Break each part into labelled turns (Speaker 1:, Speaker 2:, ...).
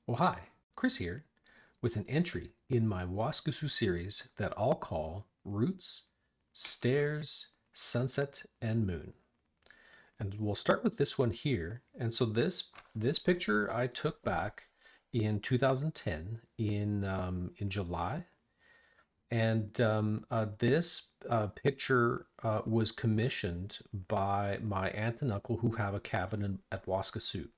Speaker 1: Oh, hi, Chris here, with an entry in my Waskesiu series that I'll call Roots, Stairs, Sunset, and Moon. And we'll start with this one here. And so this picture I took back in 2010 in July, and this picture was commissioned by my aunt and uncle who have a cabin at Waskesiu.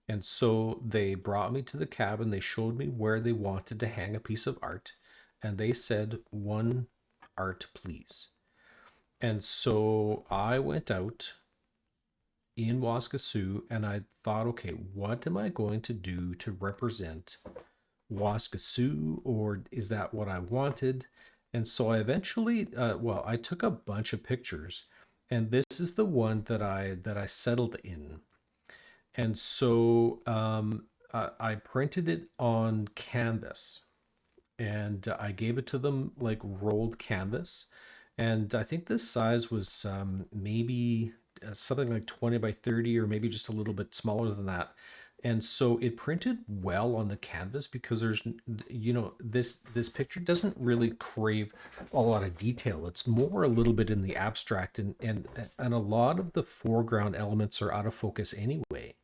Speaker 1: And so they brought me to the cabin. They showed me where they wanted to hang a piece of art. And they said, one art, please. And so I went out in Waskesiu and I thought, okay, what am I going to do to represent Waskesiu? Or is that what I wanted? And so I eventually, I took a bunch of pictures. And this is the one that I settled in. And so I printed it on canvas and I gave it to them like rolled canvas. And I think this size was maybe something like 20 by 30 or maybe just a little bit smaller than that. And so it printed well on the canvas because this picture doesn't really crave a lot of detail. It's more a little bit in the abstract, and a lot of the foreground elements are out of focus anyway.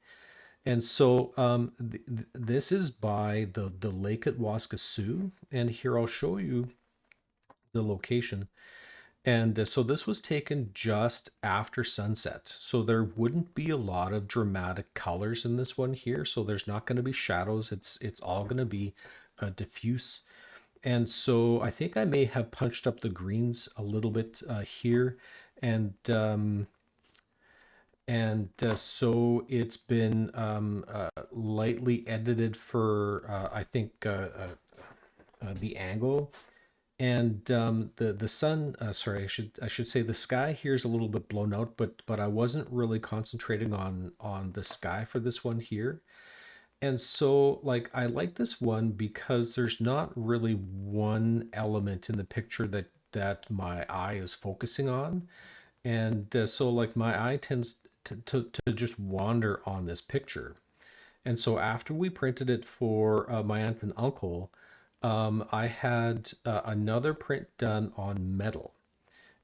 Speaker 1: And so this is by the lake at Waskesiu, and here I'll show you the location. And so this was taken just after sunset. So there wouldn't be a lot of dramatic colors in this one here. So there's not going to be shadows. It's all going to be diffuse. And so I think I may have punched up the greens a little bit here. And so it's been lightly edited for I think the angle, and the sun. Sorry, I should say the sky here is a little bit blown out, but I wasn't really concentrating on the sky for this one here. And so like I like this one because there's not really one element in the picture that my eye is focusing on. And so like my eye tends to just wander on this picture. And so after we printed it for my aunt and uncle, I had another print done on metal.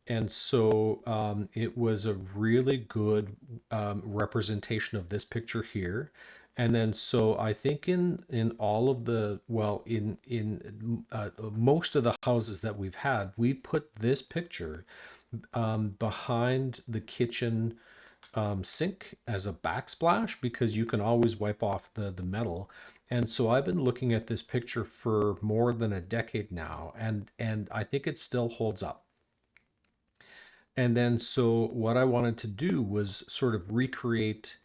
Speaker 1: And so it was a really good representation of this picture here. And then so I think in all of the, well, in most of the houses that we've had, we put this picture behind the kitchen sink as a backsplash because you can always wipe off the metal. And so I've been looking at this picture for more than a decade now, and I think it still holds up. And then so what I wanted to do was sort of recreate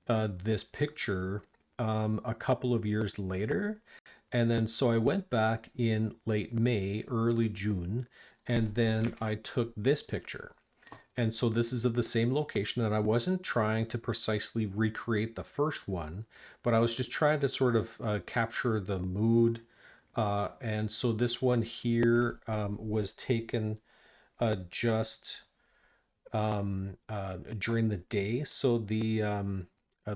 Speaker 1: this picture a couple of years later. And then so I went back in late May, early June, and then I took this picture. And so this is of the same location, and I wasn't trying to precisely recreate the first one, but I was just trying to sort of capture the mood. And so this one here was taken just during the day. So the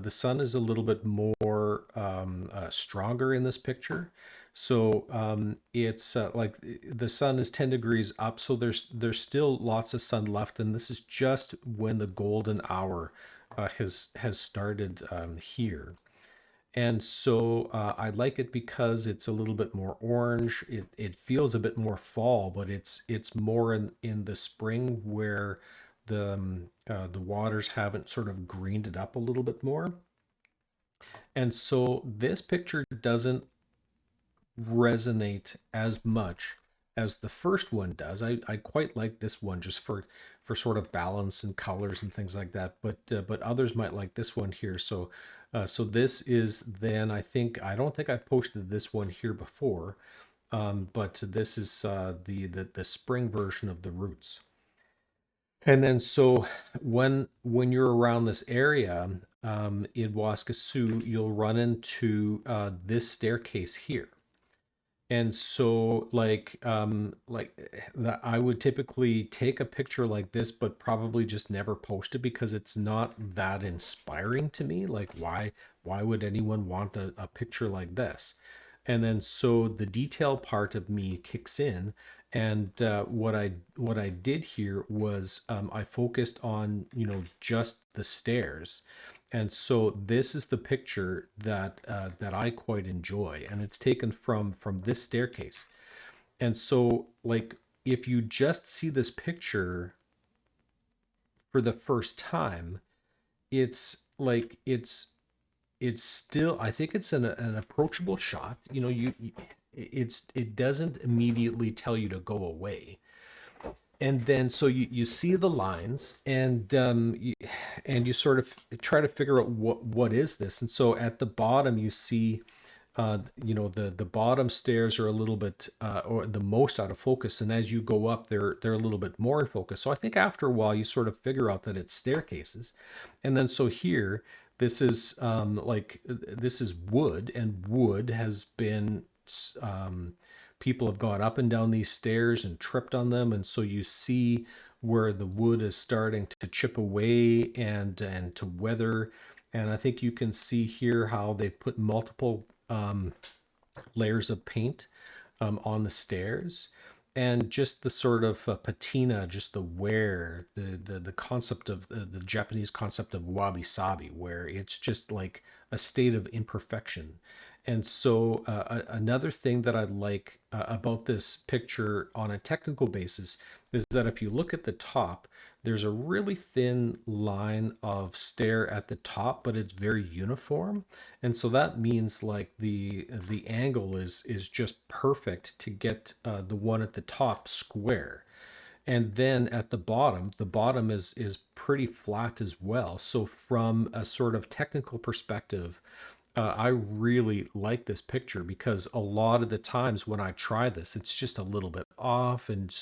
Speaker 1: sun is a little bit more stronger in this picture. So it's like the sun is 10 degrees up, so there's still lots of sun left, and this is just when the golden hour has started here. And so I like it because it's a little bit more orange. It feels a bit more fall, but it's more in the spring where the waters haven't sort of greened it up a little bit more. And so this picture doesn't resonate as much as the first one does. I quite like this one just for sort of balance and colors and things like that. But others might like this one here. So this is then I don't think I posted this one here before, but this is the spring version of the roots. And then so when you're around this area in Waskesiu, you'll run into this staircase here. And so that I would typically take a picture like this, but probably just never post it because it's not that inspiring to me. Like why would anyone want a picture like this? And then so the detail part of me kicks in, and what I did here was I focused on just the stairs, and so this is the picture that I quite enjoy, and it's taken from this staircase. And so like if you just see this picture for the first time, it's like it's still, I think it's an approachable shot. It doesn't immediately tell you to go away. And then so you see the lines, and you sort of try to figure out what is this. And so at the bottom you see the bottom stairs are a little bit or the most out of focus, and as you go up they're a little bit more in focus. So I think after a while you sort of figure out that it's staircases. And then so here, this is this is wood, and wood has been people have gone up and down these stairs and tripped on them, and so you see where the wood is starting to chip away and to weather. And I think you can see here how they've put multiple layers of paint on the stairs, and just the sort of patina, just the wear, the concept of the Japanese concept of wabi sabi, where it's just like a state of imperfection. And so another thing that I like about this picture on a technical basis is that if you look at the top, there's a really thin line of stair at the top, but it's very uniform. And so that means like the angle is just perfect to get the one at the top square. And then at the bottom is pretty flat as well. So from a sort of technical perspective, I really like this picture because a lot of the times when I try this, it's just a little bit off, and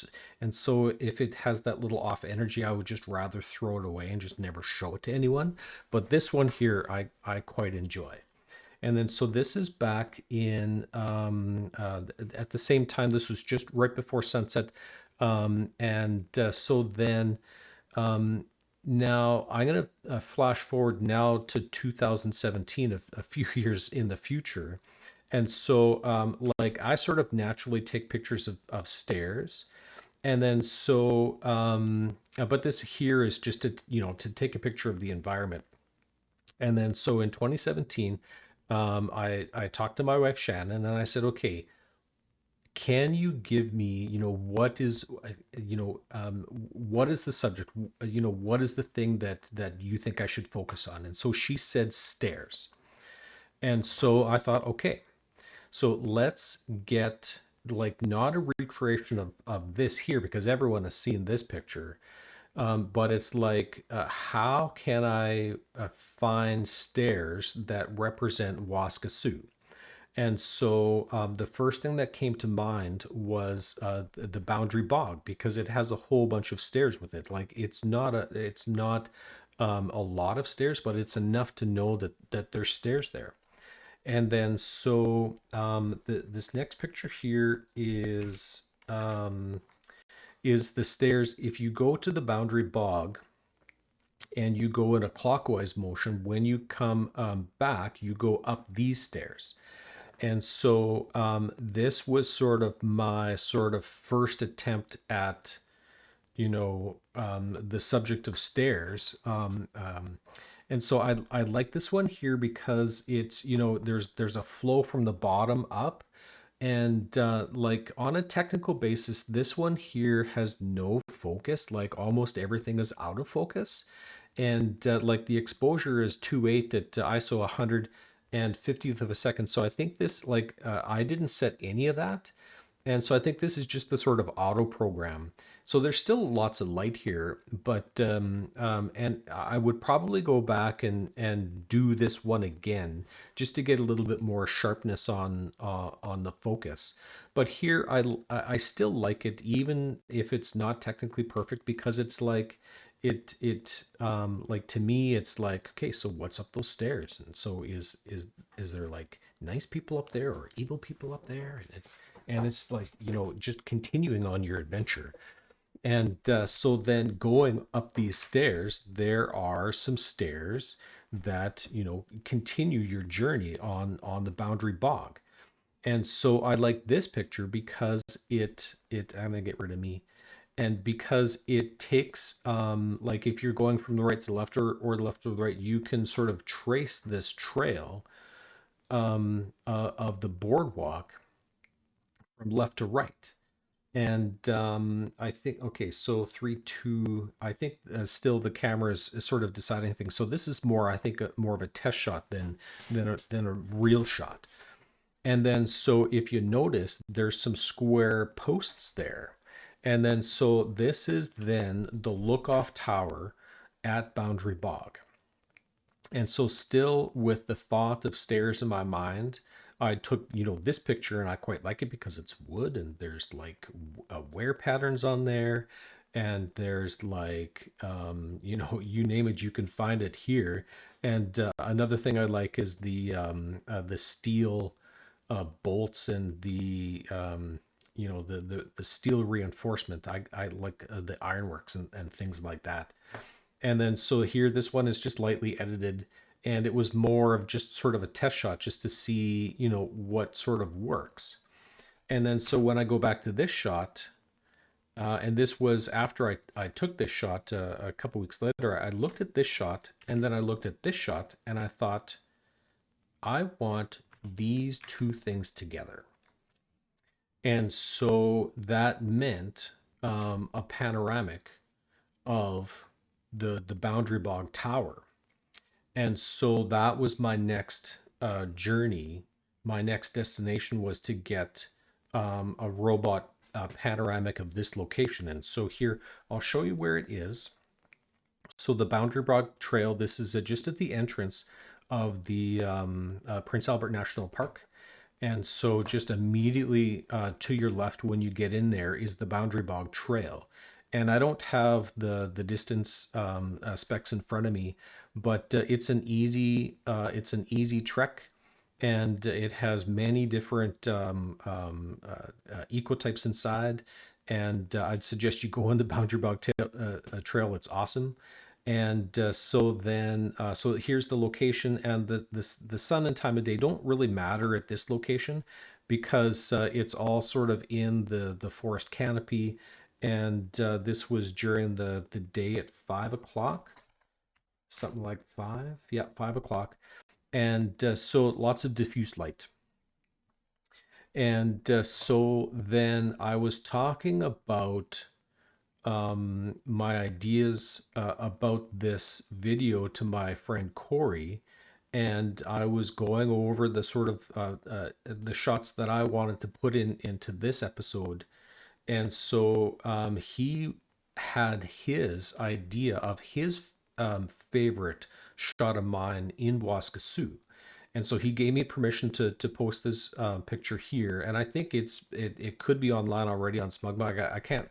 Speaker 1: so if it has that little off energy, I would just rather throw it away and just never show it to anyone. But this one here, I quite enjoy. And then so this is back in at the same time. This was just right before sunset, and so then um, now I'm going to flash forward now to 2017, a few years in the future. And so like I sort of naturally take pictures of stairs. And then so but this here is just to to take a picture of the environment. And then so in 2017, I talked to my wife Shannon, and I said, okay, can you give me, what is, what is the subject? What is the thing that you think I should focus on? And so she said stairs. And so I thought, okay, so let's get like not a recreation of this here because everyone has seen this picture, but it's like, how can I find stairs that represent Waskesiu? And so the first thing that came to mind was the Boundary Bog because it has a whole bunch of stairs with it. Like it's not a lot of stairs, but it's enough to know that there's stairs there. And then so this next picture here is the stairs. If you go to the Boundary Bog and you go in a clockwise motion, when you come back, you go up these stairs. And so this was sort of my sort of first attempt at, the subject of stairs. And so I like this one here because it's, there's a flow from the bottom up. And like on a technical basis, this one here has no focus. Like almost everything is out of focus. And like the exposure is 2.8 at ISO 150th of a second. So I think this, like, I didn't set any of that. And so I think this is just the sort of auto program. So there's still lots of light here, but and I would probably go back and do this one again just to get a little bit more sharpness on the focus. But here I still like it even if it's not technically perfect because it's like like to me it's like, okay, so what's up those stairs? And so is there like nice people up there or evil people up there? And and it's like, you know, just continuing on your adventure. And so then going up these stairs, there are some stairs that, you know, continue your journey on the Boundary Bog. And so I like this picture because I'm gonna get rid of me. And because it takes like if you're going from the right to the left, or the left to the right, you can sort of trace this trail of the boardwalk from left to right. And I think, okay, so 3, 2, I think still the camera is sort of deciding things. So this is more, I think, more of a test shot than a real shot. And then, so if you notice, there's some square posts there. And then, so this is then the look-off tower at Boundary Bog. And so, still with the thought of stairs in my mind, I took, you know, this picture, and I quite like it because it's wood and there's like wear patterns on there. And there's like, you know, you name it, you can find it here. And another thing I like is the steel bolts and the you know, the steel reinforcement. I like the ironworks and things like that. And then so here, this one is just lightly edited, and it was more of just sort of a test shot just to see, you know, what sort of works. And then so when I go back to this shot, and this was after I took this shot a couple weeks later, I looked at this shot and then I looked at this shot and I thought, I want these two things together. And so that meant a panoramic of the Boundary Bog Tower. And so that was my next journey. My next destination was to get a robot panoramic of this location. And so here, I'll show you where it is. So the Boundary Bog Trail, this is just at the entrance of the Prince Albert National Park. And so just immediately to your left when you get in there is the Boundary Bog Trail. And I don't have the distance specs in front of me, but it's an easy trek, and it has many different ecotypes inside. And I'd suggest you go on the Boundary Bog Trail. It's awesome. And so here's the location, and the sun and time of day don't really matter at this location because it's all sort of in the forest canopy. And this was during the day at 5 o'clock, something like five, yeah, 5 o'clock. And so lots of diffuse light. And so then I was talking about my ideas about this video to my friend Cory, and I was going over the sort of the shots that I wanted to put into this episode. And so he had his idea of his favorite shot of mine in Waskesiu. And so he gave me permission to post this picture here, and I think it could be online already on Smugmug. I can't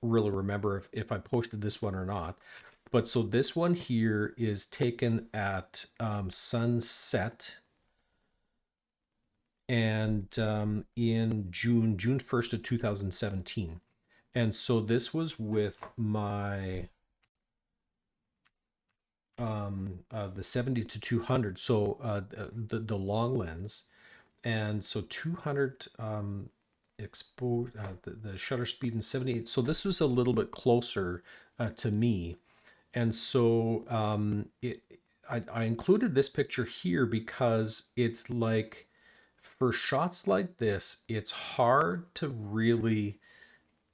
Speaker 1: really remember if I posted this one or not. But so this one here is taken at sunset, and in June 1st of 2017. And so this was with my the 70 to 200, so the long lens. And so 200 expose the shutter speed in 78. So this was a little bit closer to me. And so I included this picture here because it's like, for shots like this, it's hard to really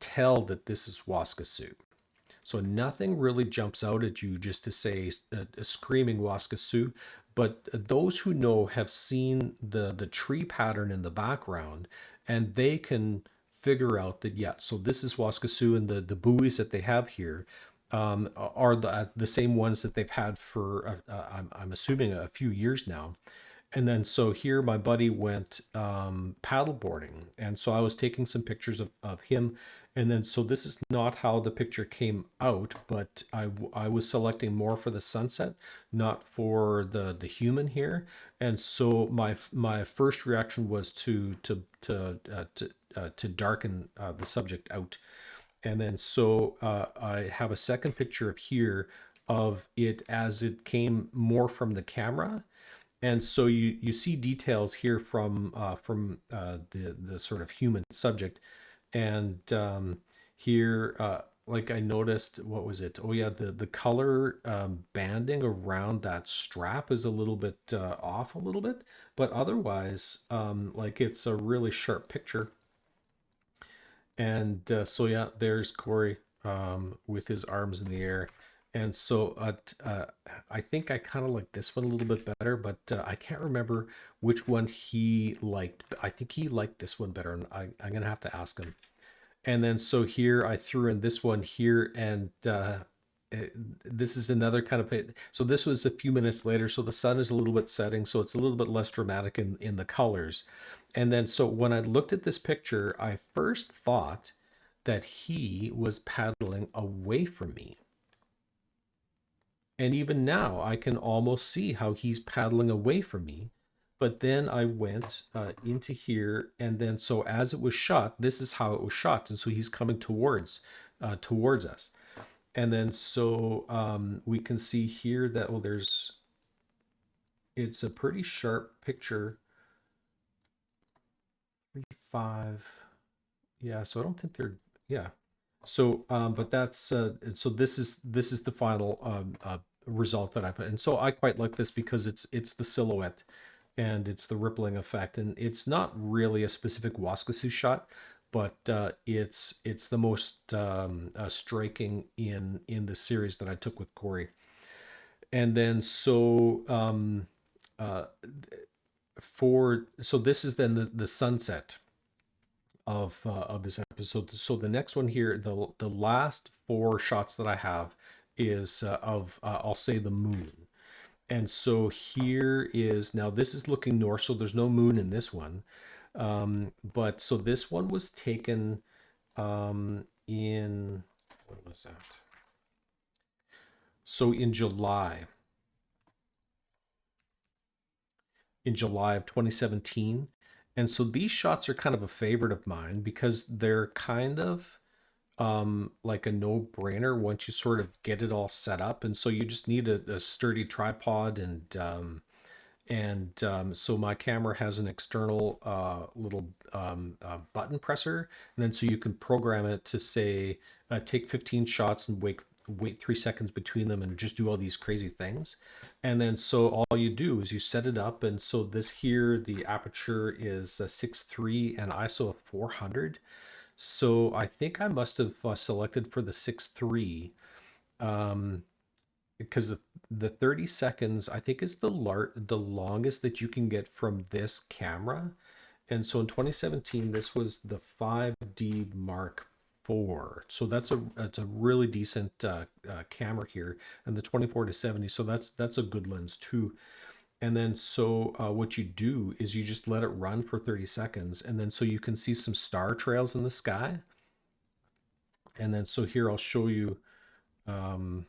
Speaker 1: tell that this is Waskesiu. So nothing really jumps out at you just to say a screaming Waskesiu, but those who know have seen the tree pattern in the background, and they can figure out that, yeah, so this is Waskesiu, and the buoys that they have here are the same ones that they've had for I'm assuming a few years now. And then so here my buddy went paddleboarding, and so I was taking some pictures of him. And then so this is not how the picture came out, but I was selecting more for the sunset, not for the human here. And so my first reaction was to to darken the subject out. And then so I have a second picture of here of it as it came more from the camera. And so you see details here from the sort of human subject, and here like I noticed, what was it? Oh yeah, the color banding around that strap is a little bit off a little bit, but otherwise like it's a really sharp picture. And so yeah, there's Cory with his arms in the air. And so I think I kind of like this one a little bit better, but I can't remember which one he liked. I think he liked this one better, and I'm gonna have to ask him. And then so here I threw in this one here, and this is another kind of it. So this was a few minutes later, so the sun is a little bit setting, so it's a little bit less dramatic in the colors. And then so when I looked at this picture, I first thought that he was paddling away from me. And even now, I can almost see how he's paddling away from me. But then I went into here, and then so as it was shot, this is how it was shot, and so he's coming towards us. And then so we can see here that, well, it's a pretty sharp picture. 3, 5, yeah. So I don't think they're, yeah. So, but that's so this is the final result that I put, and so I quite like this because it's the silhouette, and it's the rippling effect, and it's not really a specific Waskesiu shot, but it's the most striking in the series that I took with Cory. And then so uh, for so this is then the sunset of this episode. So the next one here, the last four shots that I have is of I'll say the moon. And so here is, now this is looking north, so there's no moon in this one. But so this one was taken in, what was that? So in July of 2017. And so these shots are kind of a favorite of mine because they're kind of like a no-brainer once you sort of get it all set up. And so you just need a sturdy tripod, and so my camera has an external little button presser, and then so you can program it to say take 15 shots and wait 3 seconds between them and just do all these crazy things. And then so all you do is you set it up, and so this here, the aperture is 6.3 and ISO of 400. So I think I must have selected for the 6.3 because the 30 seconds I think is the longest that you can get from this camera. And so in 2017, this was the 5D Mark IV. So that's a really decent camera here, and the 24 to 70. So that's a good lens too. And then so what you do is you just let it run for 30 seconds, and then so you can see some star trails in the sky. And then so here I'll show you. Um,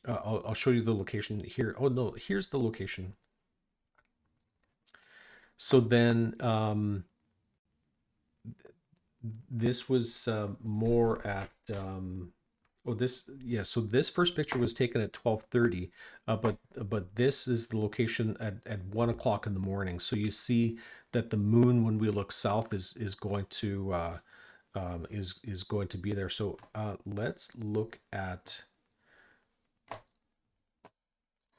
Speaker 1: I'll show you the location here. Oh no, here's the location. So then this was more at oh this yeah. So this first picture was taken at 12:30, but this is the location at 1 o'clock in the morning. So you see that the moon, when we look south, is going to is going to be there. So let's look at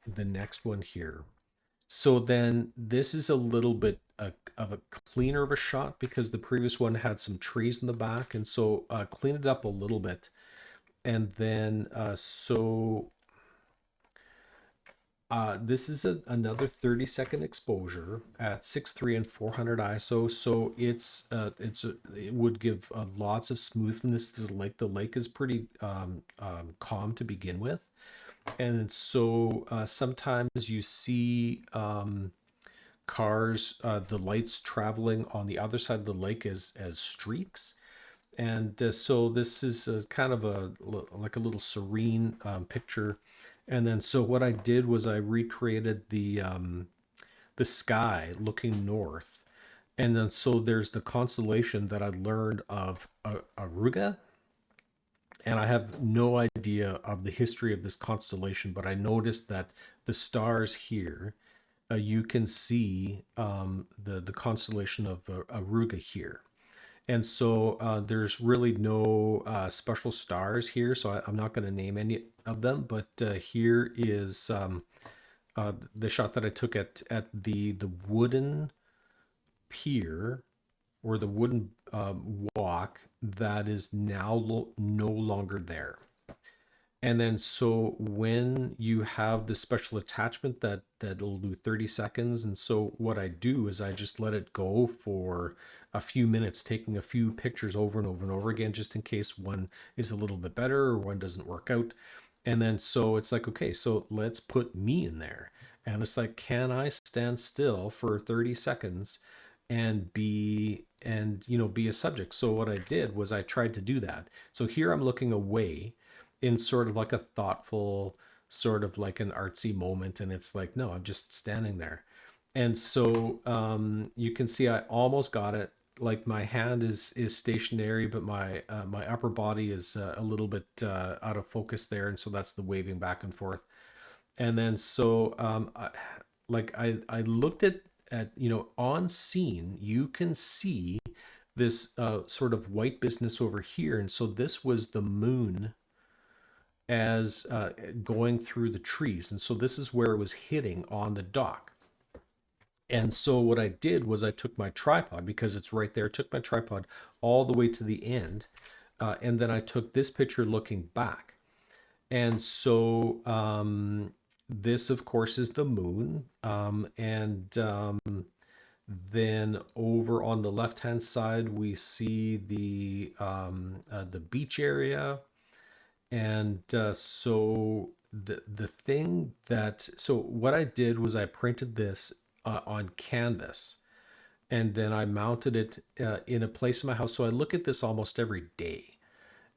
Speaker 1: the next one here. So then this is a little bit of a cleaner of a shot because the previous one had some trees in the back, and so clean it up a little bit. And then so this is another 30-second exposure at 6.3 and 400 ISO. So it would give lots of smoothness to the lake. The lake is pretty calm to begin with. And so sometimes you see cars, the lights traveling on the other side of the lake as streaks. And so this is kind of like a little serene picture. And then so what I did was I recreated the sky looking north. And then so there's the constellation that I learned of Auriga, and I have no idea of the history of this constellation, but I noticed that the stars here, you can see the constellation of Auriga here. And so there's really no special stars here, so I'm not going to name any of them. But here is the shot that I took at the wooden pier, or the wooden walk that is now no longer there. And then so when you have the special attachment that'll do 30 seconds, and so what I do is I just let it go for a few minutes, taking a few pictures over and over and over again, just in case one is a little bit better or one doesn't work out. And then so it's like, okay, so let's put me in there. And it's like, can I stand still for 30 seconds and be a subject? So what I did was I tried to do that. So here I'm looking away in sort of like a thoughtful, sort of like an artsy moment, and it's like, no, I'm just standing there. And so you can see I almost got it. Like my hand is stationary, but my upper body is a little bit out of focus there, and so that's the waving back and forth. And then so I looked at on scene, you can see this sort of white business over here, and so this was the moon as going through the trees, and so this is where it was hitting on the dock. And so what I did was I took my tripod, because it's right there, took my tripod all the way to the end, and then I took this picture looking back. And so this, of course, is the moon. And then over on the left-hand side, we see the beach area. And so the thing that so what I did was I printed this on canvas, and then I mounted it in a place in my house. So I look at this almost every day.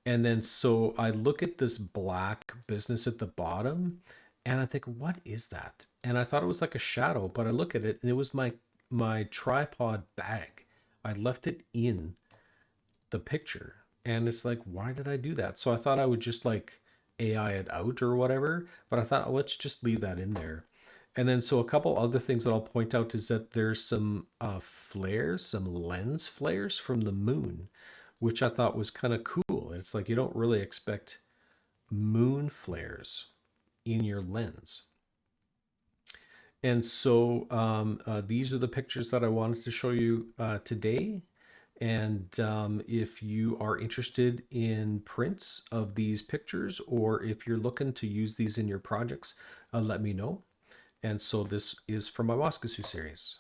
Speaker 1: And then so I look at this black business at the bottom, and I think, what is that? And I thought it was like a shadow, but I look at it and it was my tripod bag. I left it in the picture. And it's like, why did I do that? So I thought I would just like AI it out or whatever, but I thought, oh, let's just leave that in there. And then so a couple other things that I'll point out is that there's some flares, some lens flares from the moon, which I thought was kind of cool. It's like you don't really expect moon flares in your lens. And so these are the pictures that I wanted to show you today. And if you are interested in prints of these pictures, or if you're looking to use these in your projects, let me know. And so this is from my Waskesiu series.